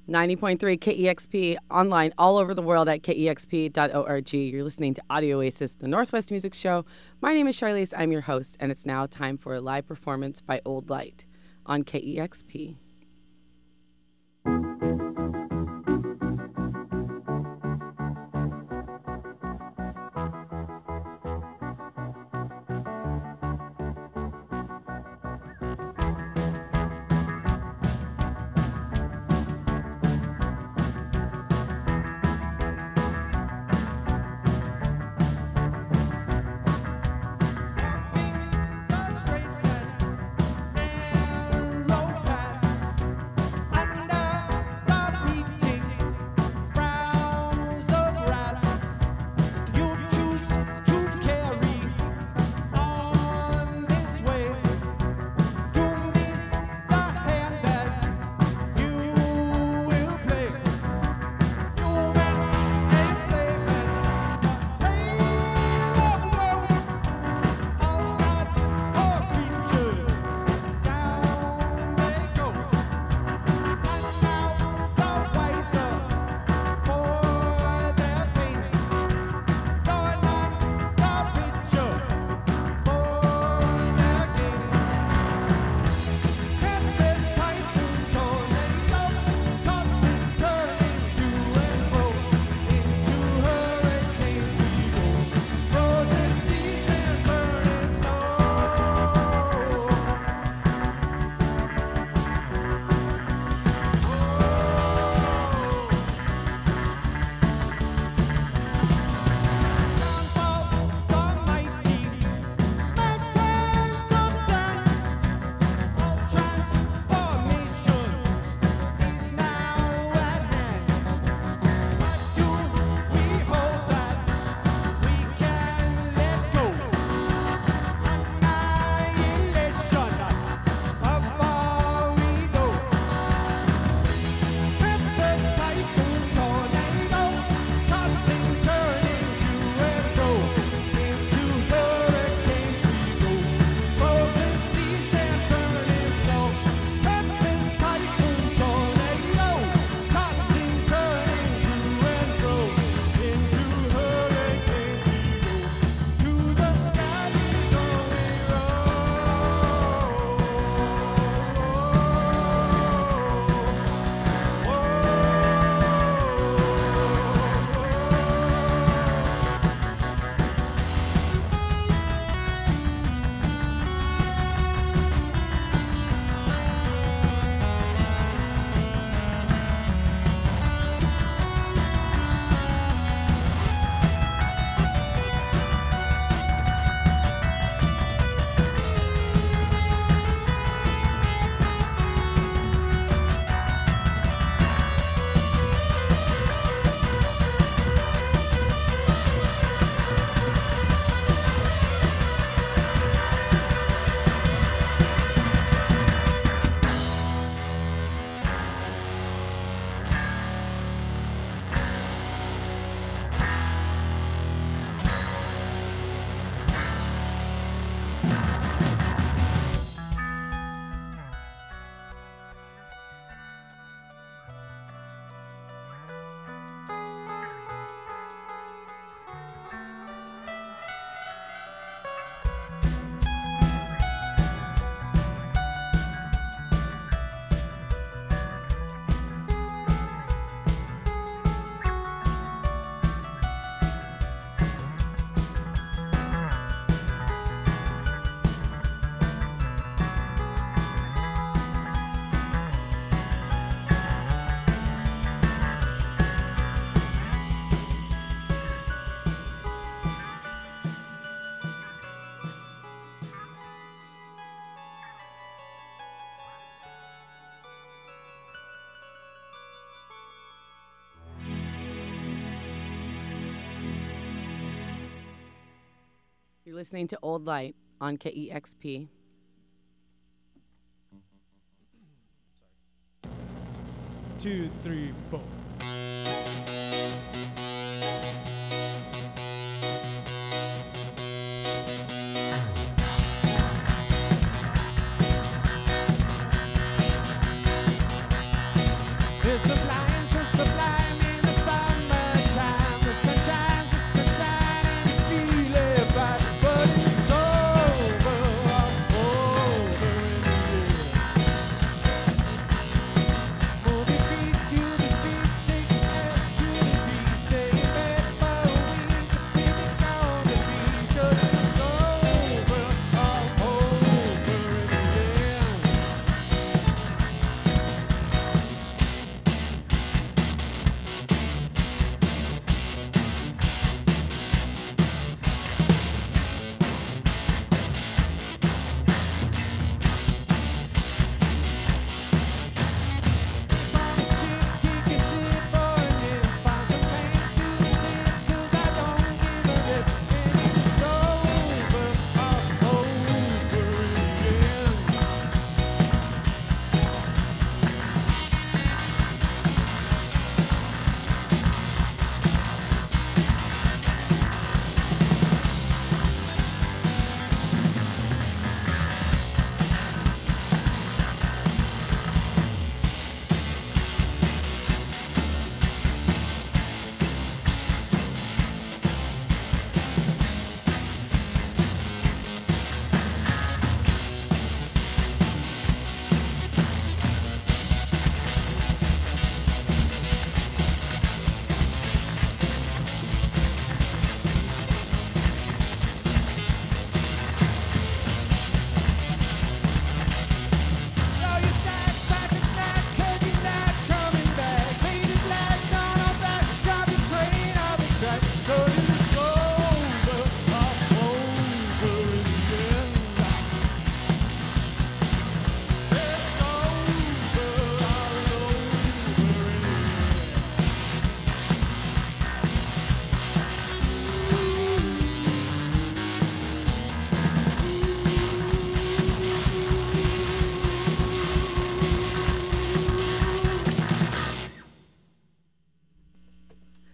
90.3 KEXP, online all over the world at KEXP.org. You're listening to Audio Oasis, the Northwest Music Show. My name is Sharlese. I'm your host, and it's now time for a live performance by Old Light on KEXP. You're listening to Old Light on KEXP. Two, three, four. There's a light.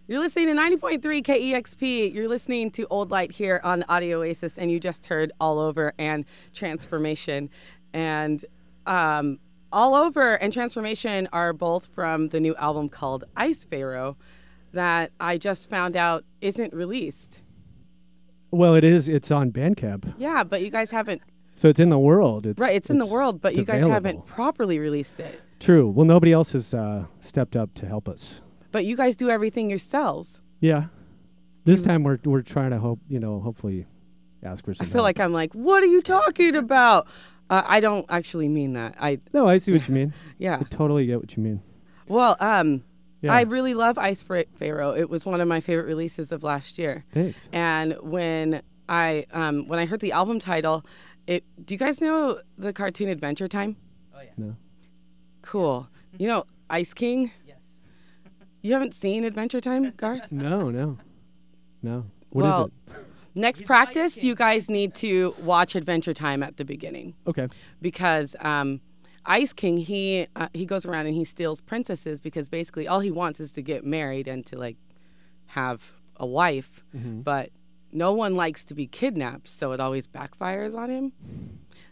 You're listening to 90.3 KEXP. You're listening to Old Light here on Audio Oasis, and you just heard All Over and Transformation. And All Over and Transformation are both from the new album called Ice Pharaoh that I just found out isn't released. Well, it is. It's on Bandcamp. Yeah, but you guys haven't. So it's in the world. It's in the world, but you guys available. haven't properly released it. True. Well, nobody else has stepped up to help us. But you guys do everything yourselves. Yeah. This time we're trying to hopefully ask for some I feel help. like I'm like, what are you talking about? I don't actually mean that. No, I see what you mean. Yeah. I totally get what you mean. Well, Yeah. I really love Ice Pharaoh. It was one of my favorite releases of last year. Thanks. And when I heard the album title, do you guys know the cartoon Adventure Time? Oh, yeah. No. Cool. You know Ice King? Yes. You haven't seen Adventure Time, Garth? No. What is it? Next He's practice, Ice King. you guys need to watch Adventure Time at the beginning. Okay. Because Ice King, he goes around and he steals princesses because basically all he wants is to get married and to like have a wife, but no one likes to be kidnapped, so it always backfires on him.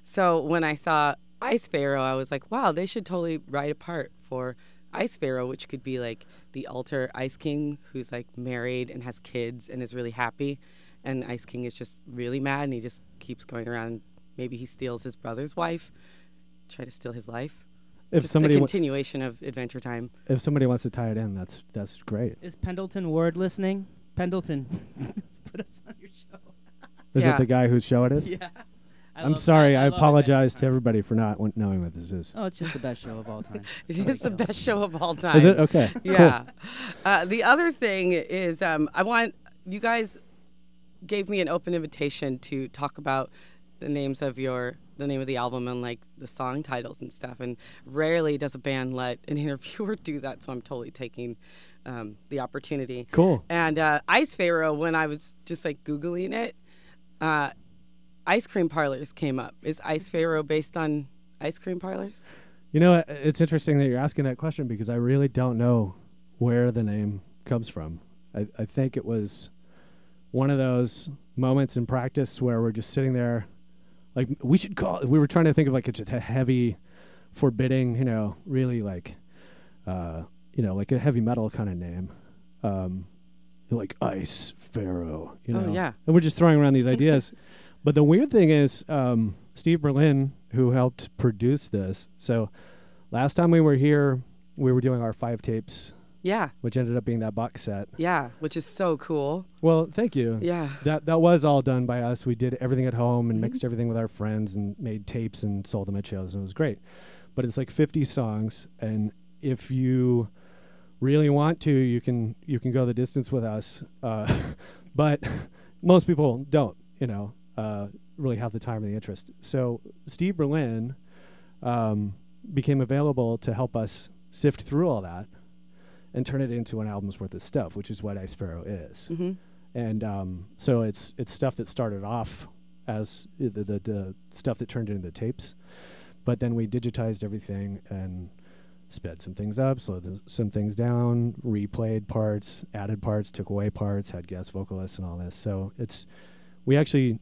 So when I saw Ice Pharaoh, I was like, wow, they should totally write a part for Ice Pharaoh, which could be like the alter Ice King who's like married and has kids and is really happy, and Ice King is just really mad and he just keeps going around. Maybe he steals his brother's wife, try to steal his life. If Just somebody the continuation of Adventure Time. if somebody wants to tie it in, that's great. Is Pendleton Ward listening? Pendleton, put us on your show. Is Yeah. it the guy whose show it is? Yeah. I'm sorry. I love apologize to Adventure everybody for not knowing what this is. Time. Oh, it's just the best show of all time. It is the best show of all time. Is it? Okay. Yeah. The other thing is I want you guys gave me an open invitation to talk about the name of the album and like the song titles and stuff, and rarely does a band let an interviewer do that, so I'm totally taking the opportunity. Cool. And Ice Pharaoh, when I was just like Googling it, ice cream parlors came up. Is Ice Pharaoh based on ice cream parlors? You know, it's interesting that you're asking that question because I really don't know where the name comes from. I think it was one of those moments in practice where we're just sitting there, like we were trying to think of like a heavy, forbidding, really like, like a heavy metal kind of name. Like Ice Pharaoh, Oh, yeah. And we're just throwing around these ideas. But the weird thing is, Steve Berlin, who helped produce this. So last time we were here, we were doing our 5 tapes, Yeah. which ended up being that box set. Yeah, which is so cool. Well, thank you. Yeah. That was all done by us. We did everything at home and mixed everything with our friends and made tapes and sold them at shows, and it was great. But it's like 50 songs, and if you really want to, you can go the distance with us. But most people don't, really have the time or the interest. So Steve Berlin became available to help us sift through all that and turn it into an album's worth of stuff, which is what Ice Pharaoh is. Mm-hmm. And so it's stuff that started off as the stuff that turned into the tapes, but then we digitized everything and sped some things up, slowed some things down, replayed parts, added parts, took away parts, had guest vocalists and all this. So we actually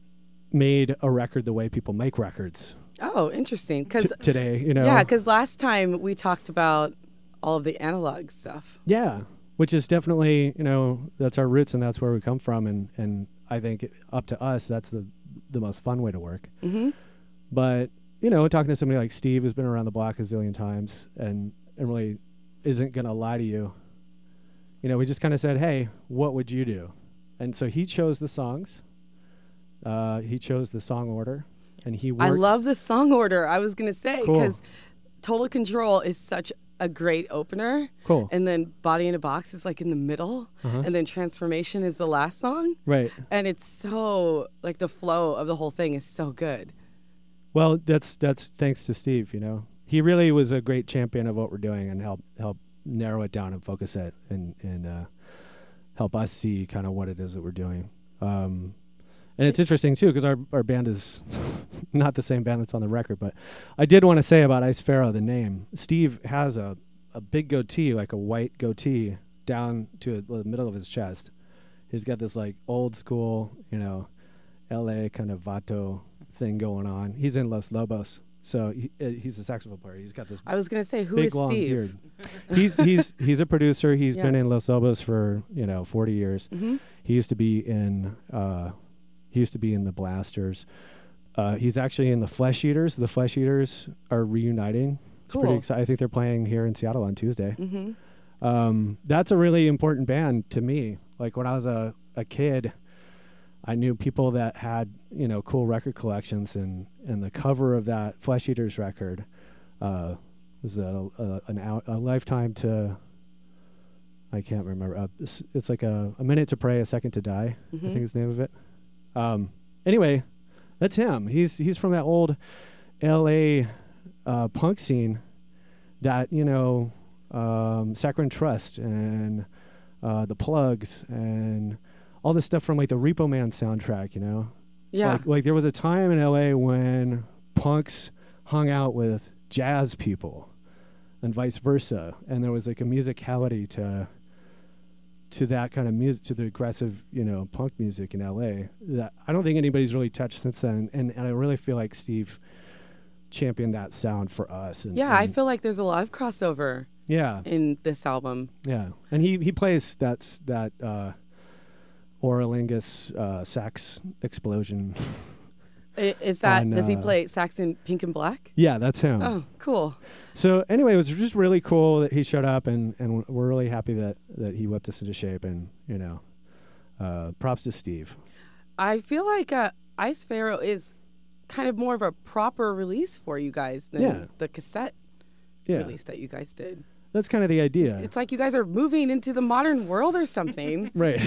made a record the way people make records Oh, interesting. Because today, yeah, because last time we talked about all of the analog stuff. Yeah, which is definitely, that's our roots and that's where we come from. And I think up to us, that's the most fun way to work. Mm-hmm. But, talking to somebody like Steve who's been around the block a zillion times and really isn't going to lie to you, we just kind of said, hey, what would you do? And so he chose the songs. He chose the song order. And he worked. I love the song order. I was going to say, Cool. because Total Control is such a great opener. Cool. And then Body in a Box is like in the middle. Uh-huh. And then Transformation is the last song. Right. And it's so, like, the flow of the whole thing is so good. Well, that's thanks to Steve, He really was a great champion of what we're doing and help narrow it down and focus it and help us see kind of what it is that we're doing. And it's interesting, too, because our band is not the same band that's on the record. But I did want to say about Ice Pharaoh, the name. Steve has a big goatee, like a white goatee, down to the middle of his chest. He's got this like old school, LA kind of vato thing going on. He's in Los Lobos, so he's a saxophone player. He's got this. I was gonna say, who big is long Steve? beard. He's a producer. He's Yeah. been in Los Lobos for 40 years. Mm-hmm. He used to be in the Blasters. He's actually in the Flesh Eaters. The Flesh Eaters are reuniting. It's pretty Cool. exciting. I think they're playing here in Seattle on Tuesday. Mm-hmm. That's a really important band to me. Like when I was a kid, I knew people that had cool record collections, and the cover of that Flesh Eaters record was a lifetime to. I can't remember. It's like a minute to pray, a second to die. Mm-hmm. I think is the name of it. Anyway, that's him. He's from that old L.A. Punk scene that Saccharine Trust and the Plugs and all this stuff from like the Repo Man soundtrack. Yeah. Like there was a time in L.A. when punks hung out with jazz people and vice versa, and there was like a musicality to that kind of music, to the aggressive, punk music in LA that I don't think anybody's really touched since then. And I really feel like Steve championed that sound for us. And, I feel like there's a lot of crossover yeah, in this album. yeah. And he plays that Oralingus sax explosion. Is that, on, does he play sax in Pink and Black? Yeah, that's him. Oh, cool. So anyway, it was just really cool that he showed up, and we're really happy that he whipped us into shape, and props to Steve. I feel like Ice Pharaoh is kind of more of a proper release for you guys than the cassette release that you guys did. That's kind of the idea. It's like you guys are moving into the modern world or something. Right.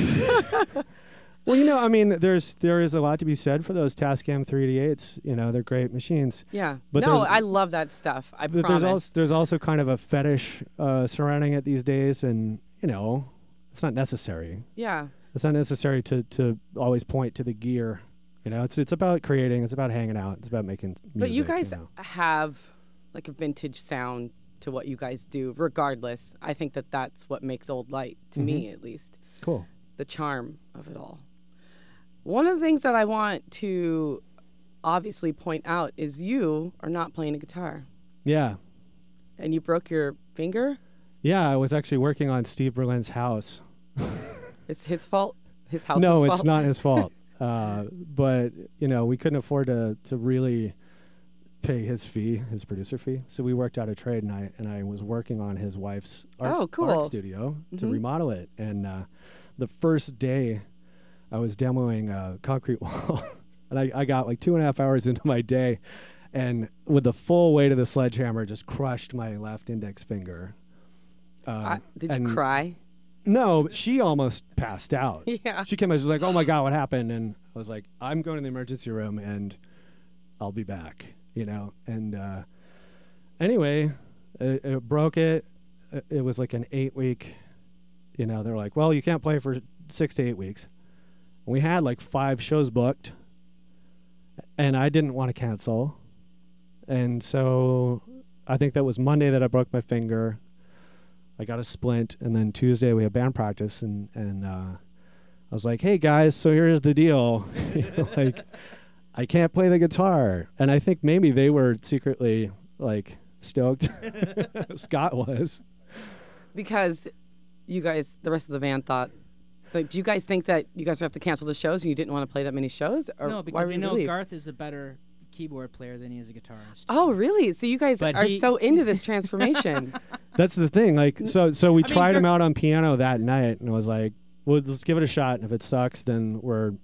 Well, there is a lot to be said for those Tascam 388s. They're great machines. Yeah. But no, I love that stuff. I But promise. there's also kind of a fetish surrounding it these days, and it's not necessary. Yeah. It's not necessary to always point to the gear. It's about creating. It's about hanging out. It's about making music. But you guys have like a vintage sound to what you guys do, regardless. I think that's what makes Old Light, to me at least. Cool. The charm of it all. One of the things that I want to obviously point out is you are not playing a guitar. Yeah. And you broke your finger? Yeah, I was actually working on Steve Berlin's house. It's his fault? His house's No, fault? it's not his fault. But, we couldn't afford to really pay his producer fee. So we worked out a trade, and I was working on his wife's art studio to remodel it. And the first day I was demoing a concrete wall, and I got like 2.5 hours into my day, and with the full weight of the sledgehammer just crushed my left index finger. Did you cry? No, but she almost passed out. Yeah. She came in, she was like, "Oh my God, what happened?" And I was like, "I'm going to the emergency room and I'll be back," And anyway, it broke it. It was like an 8-week, they're like, "Well, you can't play for 6 to 8 weeks." We had like 5 shows booked, and I didn't want to cancel. And so I think that was Monday that I broke my finger. I got a splint, and then Tuesday we had band practice, and I was like, "Hey guys, so here's the deal." I can't play the guitar. And I think maybe they were secretly like stoked. Scott was. Because you guys, the rest of the band thought, like, do you guys think that you guys have to cancel the shows and you didn't want to play that many shows? Or No, because we know Garth is a better keyboard player than he is a guitarist. Oh, really? So you guys are so into this transformation. That's the thing. Like, so we tried him out on piano that night, and I was like, "Well, let's give it a shot. And if it sucks, then we're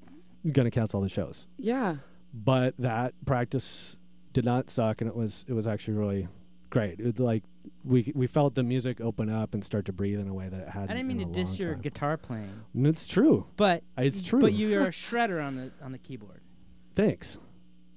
gonna cancel the shows." Yeah. But that practice did not suck, and it was actually really great. It was like we felt the music open up and start to breathe in a way that it hadn't. I didn't mean to diss your time. guitar playing. And it's true. But it's true. But you're a shredder on the keyboard. Thanks.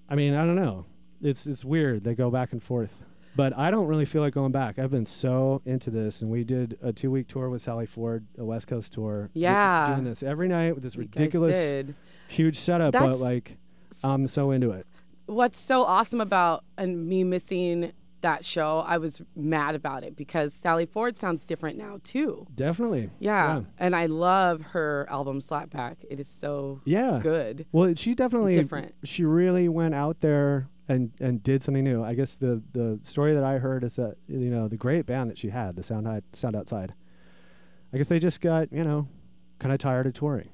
I mean, I don't know. It's weird. They go back and forth. But I don't really feel like going back. I've been so into this, and we did a 2-week tour with Sally Ford, a West Coast tour. Yeah. Doing this every night with this You ridiculous, huge setup. But like, I'm so into it. What's so awesome about me missing that show, I was mad about it because Sally Ford sounds different now too. Definitely. Yeah. And I love her album Slapback. It is so good. Well, she definitely different. She really went out there and did something new. I guess the story that I heard is that, you know, the great band that she had, the Sound Outside, I guess they just got, you know, kind of tired of touring.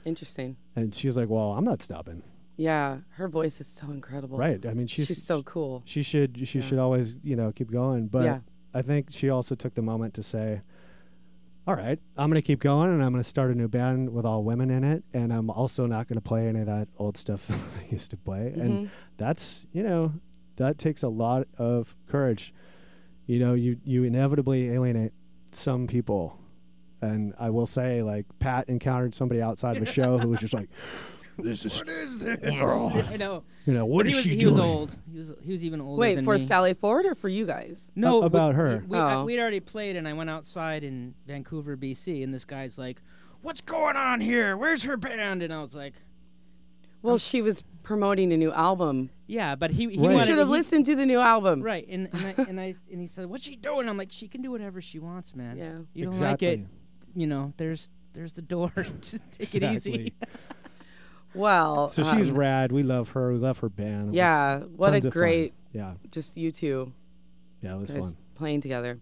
Interesting. And she was like, well, I'm not stopping. Yeah, her voice is so incredible. Right. I mean, she's so cool. She should always, you know, keep going. But I think she also took the moment to say, all right, I'm going to keep going, and I'm going to start a new band with all women in it, and I'm also not going to play any of that old stuff I used to play. And that's, you know, that takes a lot of courage. You know, you inevitably alienate some people. And I will say, like, Pat encountered somebody outside of a show who was just like, what is this? I know. You know, what is she doing? He was old. He was even older than Wait, for me. Sally Ford or for you guys? No, about her. We'd already played, and I went outside in Vancouver, BC, and this guy's like, what's going on here? Where's her band? And I was like... Well, she was promoting a new album. Yeah, but he You should have listened to the new album. Right, and he said, what's she doing? I'm like, she can do whatever she wants, man. Yeah. You don't like it, you know, there's the door. Just take it easy. Well, so she's rad. We love her. We love her band. What a great, fun. Just you two. Yeah, it was fun. Playing together.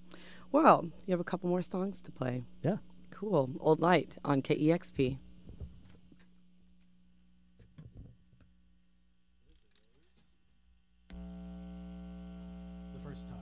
Well, you have a couple more songs to play. Yeah. Cool. Old Light on KEXP. The first time.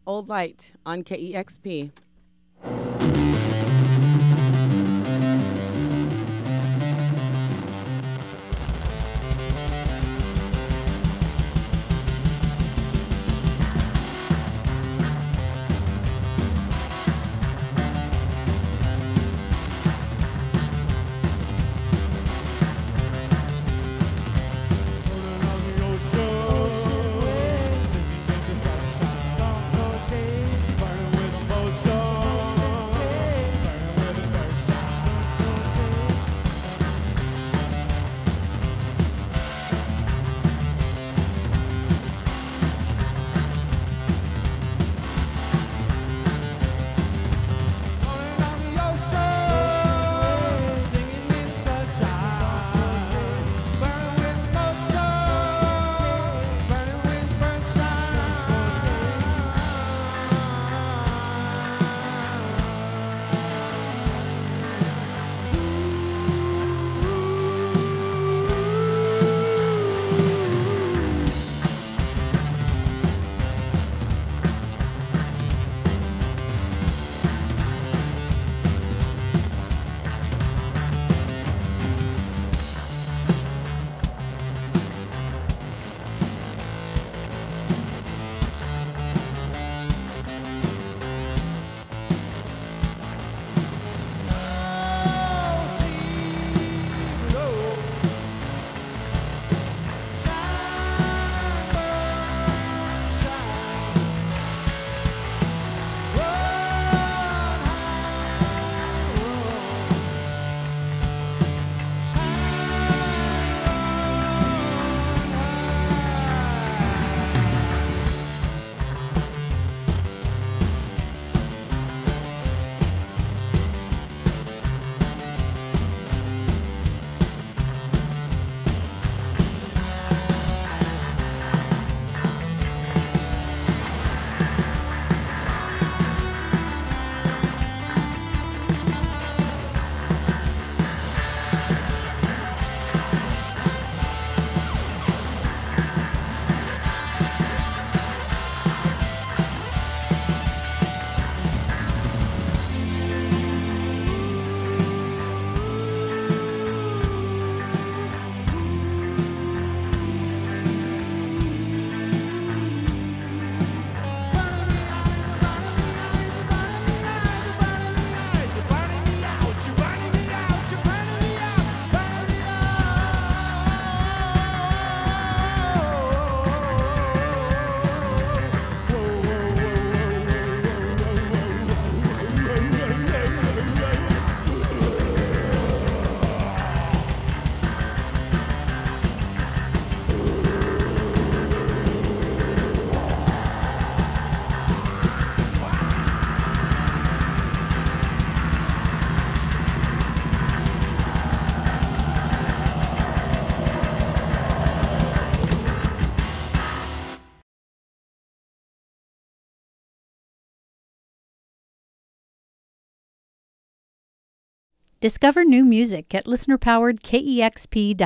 Old Light on KEXP. Burning with emotion. Discover new music at listener-powered KEXP.org.